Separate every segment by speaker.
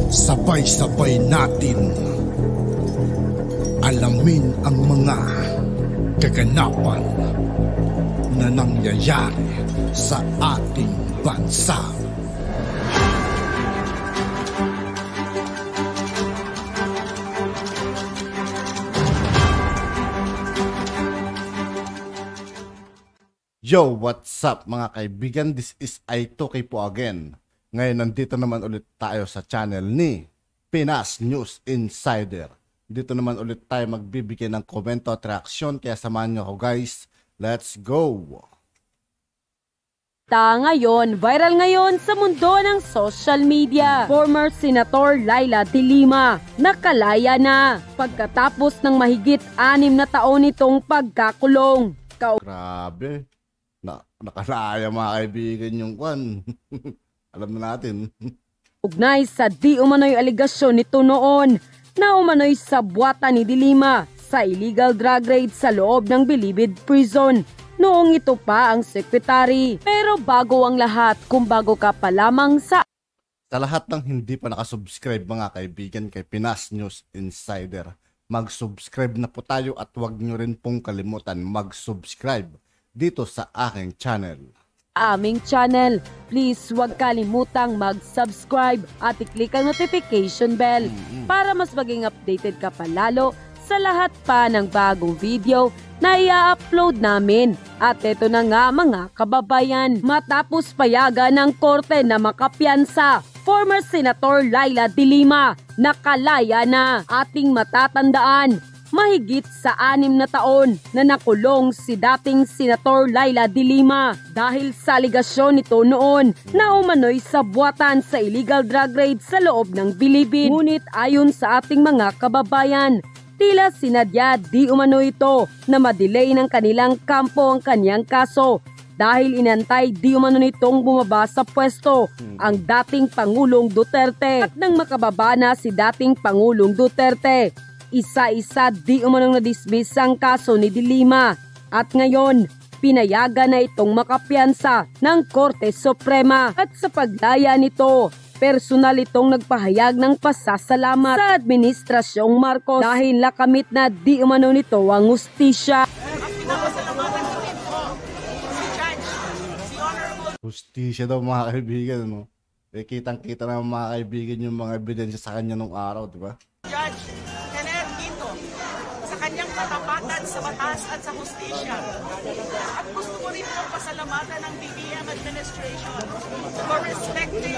Speaker 1: Sabay-sabay natin alamin ang mga kaganapan na nangyayari sa ating bansa.
Speaker 2: Yo, what's up mga kaibigan? This is I2K po again. Ngayon nandito naman ulit tayo sa channel ni Pinas News Insider. Dito naman ulit tayo magbibigay ng komento at reaksyon, kaya samahan nyo ako guys. Let's go!
Speaker 3: Ngayon, viral ngayon sa mundo ng social media. Former Senator Leila de Lima nakalaya na pagkatapos ng mahigit 6 na taon nitong pagkakulong.
Speaker 2: Grabe, nakalaya mga kaibigan yung kwan. Alam na natin.
Speaker 3: Ugnay sa di umano'y aligasyon nito noon na umano'y sabwatan ni de Lima sa illegal drug raid sa loob ng Bilibid Prison. Noong ito pa ang secretary. Pero bago ang lahat, kung bago ka pa lamang sa
Speaker 2: lahat ng hindi pa nakasubscribe mga kaibigan kay Pinas News Insider, mag-subscribe na po tayo at huwag nyo rin pong kalimutan mag-subscribe dito sa aking channel.
Speaker 3: Aming channel, please huwag kalimutang mag-subscribe at i-click ang notification bell para mas maging updated ka palalo sa lahat pa ng bagong video na i-upload namin. At ito na nga mga kababayan, matapos payagan ng korte na makapiyansa, former Senator Leila de Lima nakalaya na. Ating matatandaan, mahigit sa 6 na taon na nakulong si dating Senator Leila de Lima dahil sa aligasyon nito noon na umano'y sabwatan sa illegal drug raid sa loob ng Bilibid. Ngunit ayon sa ating mga kababayan, tila sinadya di umano ito na madelay ng kanilang kampo ang kanyang kaso dahil inantay di umano nitong bumaba sa pwesto ang dating Pangulong Duterte. At nang makababa na si dating Pangulong Duterte, isa-isa di umanong na-dismiss ang kaso ni de Lima at ngayon pinayagan na itong makapiyansa ng Korte Suprema. At sa paglaya nito, personal itong nagpahayag ng pasasalamat sa Administrasyong Marcos dahil nakamit na di umano nito ang hustisya.
Speaker 2: Hustisya daw mga kaibigan, no? Kitang-kita na mga kaibigan yung mga ebidensya sa kanya nung araw, di ba?
Speaker 4: Judge Kenneth Quinto sa kanyang katapatan sa batas at sa hustisya. At gusto ko rin pong pasalamatan ng BBM administration for respecting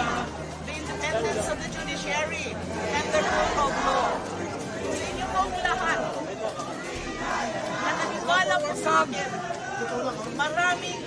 Speaker 4: the independence of the judiciary and the rule of law. Sa inyo pong lahat na naniwala po sa akin, maraming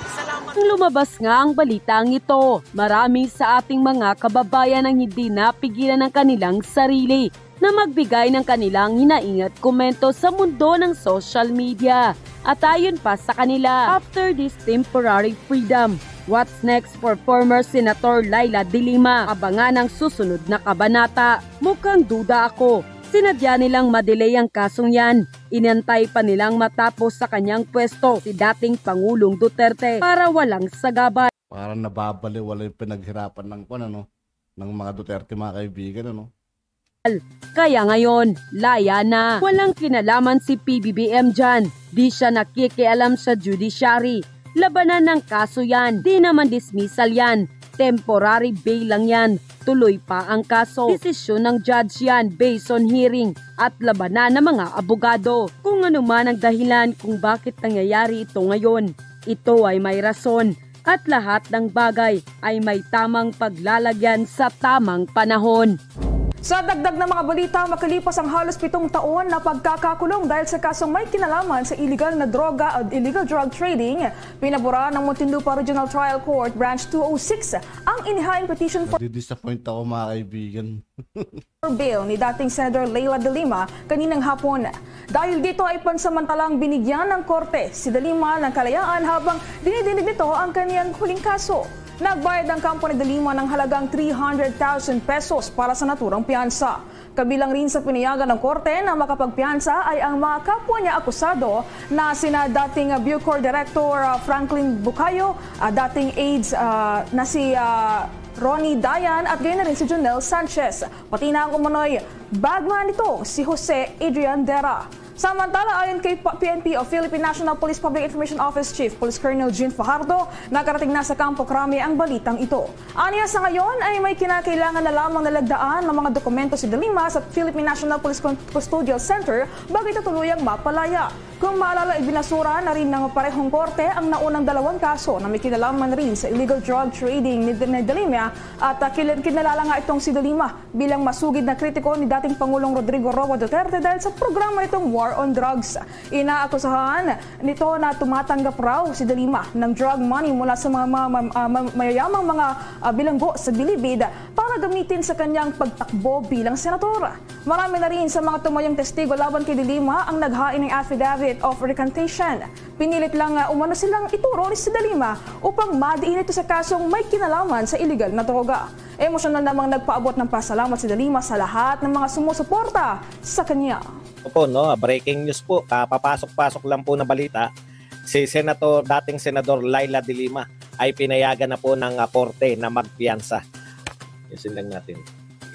Speaker 4: salamat.
Speaker 3: Lumabas nga ang balitang ito. Marami sa ating mga kababayan ang hindi napigilan ng kanilang sarili na magbigay ng kanilang hinaingat komento sa mundo ng social media. At ayon pa sa kanila, after this temporary freedom, what's next for former Senator Leila de Lima? Abangan ang susunod na kabanata. Mukhang duda ako. Sinadya nilang madelay ang kasong yan. Inantay pa nilang matapos sa kanyang pwesto si dating Pangulong Duterte para walang sagabal.
Speaker 2: Parang nababaliwala yung pinaghirapan ng ng mga Duterte mga kaibigan, ano?
Speaker 3: Kaya ngayon, laya na. Walang kinalaman si PBBM dyan. Di siya nakikialam sa judiciary. Labanan ng kaso yan. Di naman dismissal yan. Temporary bail lang yan. Tuloy pa ang kaso. Desisyon ng judge yan based on hearing at labanan ng mga abogado. Kung ano man ang dahilan kung bakit nangyayari ito ngayon, ito ay may rason at lahat ng bagay ay may tamang paglalagyan sa tamang panahon.
Speaker 5: Sa dagdag na mga balita, makalipas ang halos 7 taon na pagkakakulong dahil sa kasong may kinalaman sa illegal na droga o illegal drug trading, pinabura ng Muntinlupa Regional Trial Court Branch 206 ang inihaing petition for
Speaker 2: Disappoint ako mga kaibigan.
Speaker 5: bail ni dating Senator Leila de Lima kaninang hapon. Dahil dito ay pansamantalang binigyan ng korte si de Lima ng kalayaan habang dinidinig nito ang kaniyang huling kaso. Nagbayad ang kampo ni de Lima ng halagang 300,000 pesos para sa naturang piyansa. Kabilang rin sa pinayagan ng korte na makapagpiyansa ay ang mga kapwa niya akusado na sina dating Bucor Director Franklin Bucayo, dating AIDS na si Ronnie Dayan at gayon na rin si Jonel Sanchez. Pati na ang umano'y bagman nito, si Jose Adrian Dera. Samantala, ayon kay PNP o Philippine National Police Public Information Office Chief Police Colonel Jean Fajardo, nakarating na sa Campo Crame ang balitang ito. Aniya sa ngayon ay may kinakailangan na lamang nalagdaan ng mga dokumento si De Lima sa Philippine National Police Custodial Center bago ito tuluyang mapalaya. Kung maalala, ibinasura na rin ng parehong korte ang naunang 2 kaso na may kinalaman rin sa illegal drug trading ni De Lima at kinalala nga itong si De Lima bilang masugid na kritiko ni dating Pangulong Rodrigo Roa Duterte dahil sa programa nitong War on Drugs. Inaakusahan nito na tumatanggap raw si De Lima ng drug money mula sa mga mayayamang mga bilanggo sa bilibid para gamitin sa kanyang pagtakbo bilang senador. Marami na rin sa mga tumayong testigo laban kay De Lima ang naghain ng affidavit of recantation. Pinilit lang umano silang ituro ni si De Lima upang madiin ito sa kasong may kinalaman sa illegal na droga. Emosyonal namang nagpaabot ng pasalamat si De Lima sa lahat ng mga sumusuporta sa kanya.
Speaker 6: Po, no, breaking news po, papasok-pasok lang po na balita, si dating Senador Laila De Lima ay pinayagan na po ng korte na magpiyansa. Yusin lang natin.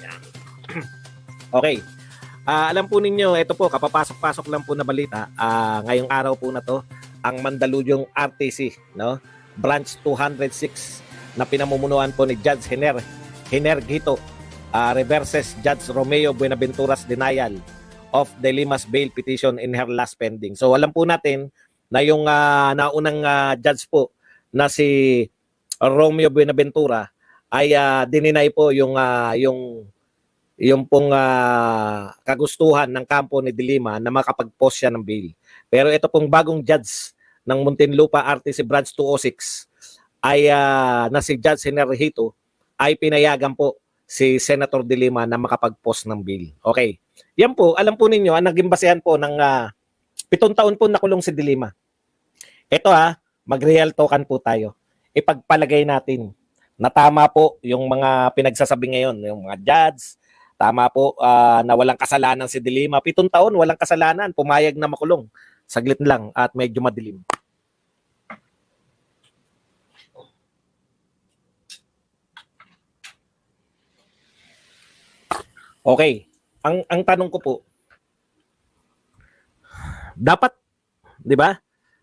Speaker 6: Yan. Okay. Alam po ninyo, ito po, kapapasok-pasok lang po na balita, ngayong araw po na to, ang Mandaluyong RTC, no? Branch 206 na pinamumunuan po ni Judge Hiner Gito reverses Judge Romeo Buenaventura's denial of De Lima's bail petition in her last pending. So alam po natin na yung naunang judge po na si Romeo Buenaventura ay dininay po yung pong kagustuhan ng kampo ni De Lima na makapag-post siya ng bail. Pero ito pong bagong judge ng Muntinlupa RTC Branch 206 ay na si Judge Henerhito ay pinayagan po si Senator De Lima na makapag-post ng bail. Okay. Yan po, alam po ninyo, ang naging basehan po ng 7 taon po nakulong si De Lima. Ito mag-real talkan po tayo. Ipagpalagay natin na tama po yung mga pinagsasabi ngayon, yung mga judge. Tama po na walang kasalanan si De Lima. 7 taon, walang kasalanan. Pumayag na makulong. Saglit lang at medyo madilim. Okay. Ang tanong ko po, dapat, di ba?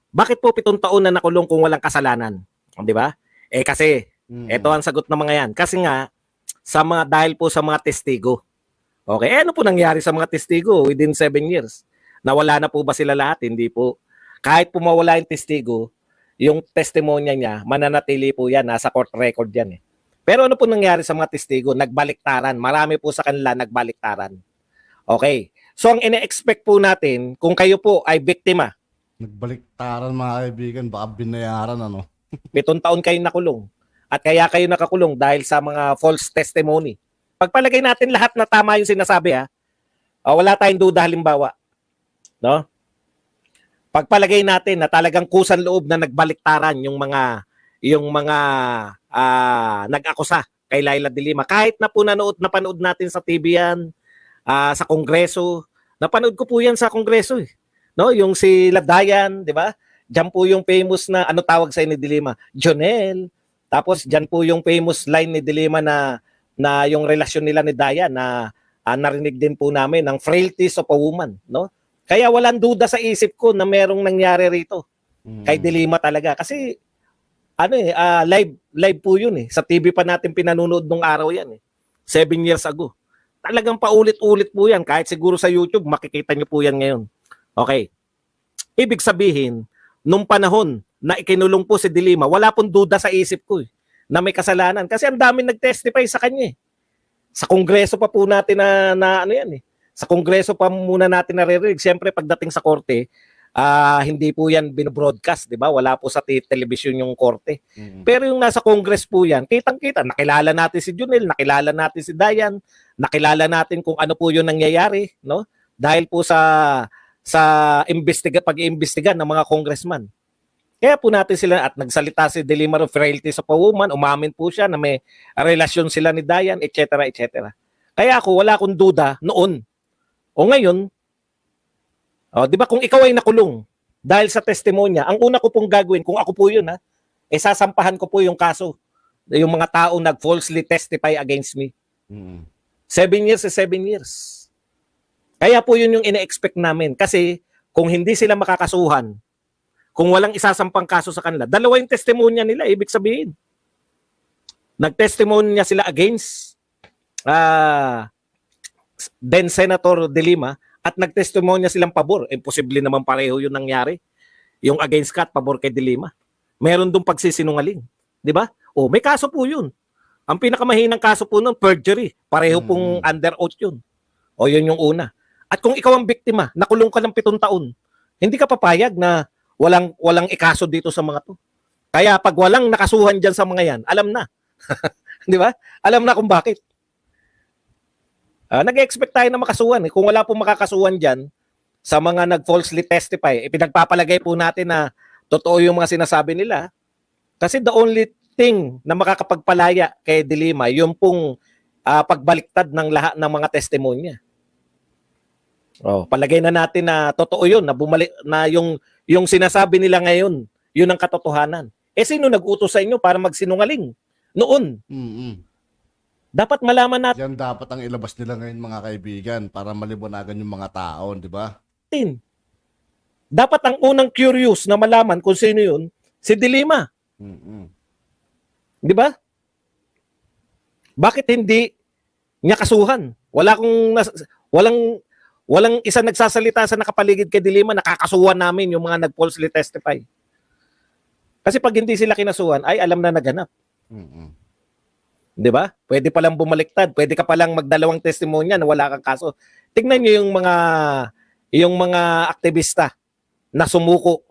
Speaker 6: Bakit po 7 taon na nakulong kung walang kasalanan? Di ba? Kasi, ito ang sagot ng mga yan. Kasi nga, dahil po sa mga testigo. Okay, ano po nangyari sa mga testigo within 7 years? Nawala na po ba sila lahat? Hindi po. Kahit po mawala yung testigo, yung testimonya niya, mananatili po yan. Nasa court record yan. Pero ano po nangyari sa mga testigo? Nagbaliktaran. Marami po sa kanila nagbaliktaran. Okay. So ang ine-expect po natin, kung kayo po ay biktima.
Speaker 2: Nagbaliktaran mga kaibigan, baka binayaran
Speaker 6: 7 taon kayo nakulong. At kaya kayo nakakulong dahil sa mga false testimony. Pagpalagay natin lahat na tama yung sinasabi wala tayong duda halimbawa. No? Pagpalagay natin na talagang kusan loob na nagbaliktaran yung mga nag-akusa kay Laila De Lima. Kahit na po napanood natin sa TV yan, sa Kongreso. Napanood ko po yan sa Kongreso. No? Yung si Ladayan, di ba? Diyan po yung famous na, ano tawag sa ni De Lima? Jonel. Tapos diyan po yung famous line ni De Lima na yung relasyon nila ni Dayan na narinig din po namin ng frailties of a woman. No? Kaya walang duda sa isip ko na merong nangyari rito. Kay De Lima talaga. Kasi live po yun Sa TV pa natin pinanunood nung araw yan 7 years ago. Talagang paulit-ulit po yan. Kahit siguro sa YouTube, makikita nyo po yan ngayon. Okay. Ibig sabihin, nung panahon na ikinulong po si De Lima, wala pong duda sa isip ko na may kasalanan. Kasi ang dami nag-testify sa kanya Sa Kongreso pa po natin Sa Kongreso pa muna natin naririnig. Siyempre, pagdating sa korte, hindi po yan binobroadcast, di ba? Wala po sa television yung korte. Pero yung nasa Congress po yan, kitang-kita. Nakilala natin si Junel, nakilala natin si Dayan, nakilala natin kung ano po yung nangyayari, no? Dahil po sa pag-iimbestiga ng mga congressman. Kaya po natin sila at nagsalita si De Lima of frailties of a woman, umamin po siya na may relasyon sila ni Dayan, etc. etc. Kaya ako, wala akong duda noon. O ngayon, di ba kung ikaw ay nakulong dahil sa testimonya, ang una ko pong gagawin, kung ako po yun, sasampahan ko po yung kaso yung mga tao nag-falsely testify against me.
Speaker 2: Mm.
Speaker 6: 7 years is 7 years. Kaya po yun yung ina-expect namin. Kasi kung hindi sila makakasuhan, kung walang isasampang kaso sa kanila, dalawa yung testimonya nila, ibig sabihin. Nag-testimonya sila against then Senator De Lima at nag-testimonya silang pabor. Imposible naman pareho yung nangyari. Yung against ka at pabor kay De Lima. Meron dong pagsisinungaling. Di ba? O, may kaso po yun. Ang pinakamahinang kaso po nun, perjury. Pareho pong under oath yun. O, yun yung una. At kung ikaw ang biktima, nakulong ka ng 7 taon, hindi ka papayag na walang ikaso dito sa mga to. Kaya pag walang nakasuhan dyan sa mga yan, alam na. Di ba? Alam na kung bakit. Nag-expect tayo na makasuhan. Kung wala pong makakasuhan dyan, sa mga nag-falsely testify, pinagpapalagay po natin na totoo yung mga sinasabi nila. Kasi the only thing na makakapagpalaya kay De Lima, yung pong pagbaliktad ng lahat ng mga testimonya. Palagay na natin na totoo yun, na bumalik na yung sinasabi nila ngayon, yun ang katotohanan. Sino nag-utos sa inyo para magsinungaling noon? Dapat malaman natin.
Speaker 2: Yan dapat ang ilabas nila ngayon, mga kaibigan, para maliwanagan yung mga tao, di ba?
Speaker 6: Dapat ang unang curious na malaman kung sino yun, si De Lima. Di ba? Bakit hindi niya kasuhan? Walang isa nagsasalita sa nakapaligid kay De Lima, nakakasuhan namin yung mga nag-falsely testify. Kasi pag hindi sila kinasuhan, ay alam na naganap. Di ba? Pwede palang bumaliktad, pwede ka palang magdalawang testimonya na wala kang kaso. Tingnan niyo yung mga aktivista na sumuko.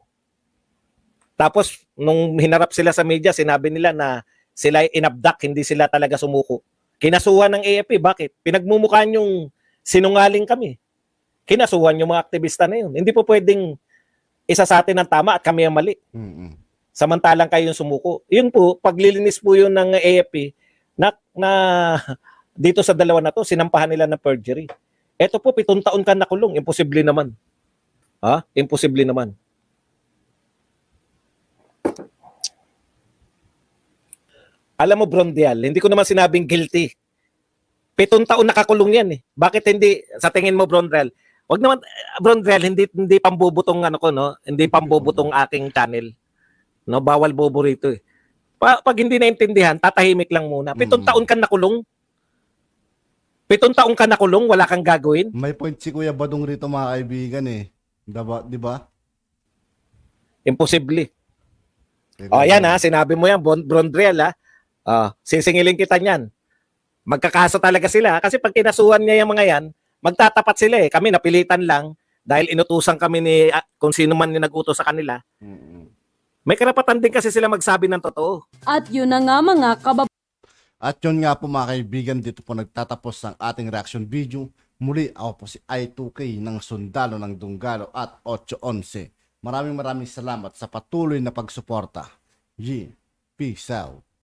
Speaker 6: Tapos nung hinarap sila sa media, sinabi nila na sila ay inabdak, hindi sila talaga sumuko. Kinasuhan ng AFP, bakit? Pinagmumukhaan yung sinungaling kami. Kinasuhan yung mga aktivista na yun. Hindi po pwedeng isa sa atin ang tama at kami ang mali. Samantalang kayo yung sumuko. Yun po, paglilinis po yun ng AFP na dito sa dalawa na to, sinampahan nila ng perjury. Ito po, 7 taon ka nakulong. Imposible naman. Imposible naman. Alam mo, Brondial, hindi ko naman sinabing guilty. 7 taon nakakulong yan eh. Bakit hindi, sa tingin mo, Brondial, wag naman, Brondial, hindi pambubutong no? Hindi pambubutong aking channel. No, bawal bobo rito eh. Pag hindi naintindihan, tatahimik lang muna. 7 taon ka nakulong. 7 taon ka nakulong, wala kang gagawin.
Speaker 2: May point si Kuya Badong rito, mga kaibigan eh. Di ba?
Speaker 6: Imposible. Yan sinabi mo yan, Brondial sisingilin kita niyan. Magkakaso talaga sila kasi pag kinasuhan niya yung mga yan, magtatapat sila eh. Kami napilitan lang dahil inutusan kami ni kung sino man yung nag-utos sa kanila. May karapatan din kasi sila magsabi ng totoo.
Speaker 3: At yun na nga mga
Speaker 2: At yun nga po, mga kaibigan, dito po nagtatapos ang ating reaction video. Muli ako po si I2K ng Sundalo ng Dunggalo at 811. Maraming salamat sa patuloy na pagsuporta. Peace out.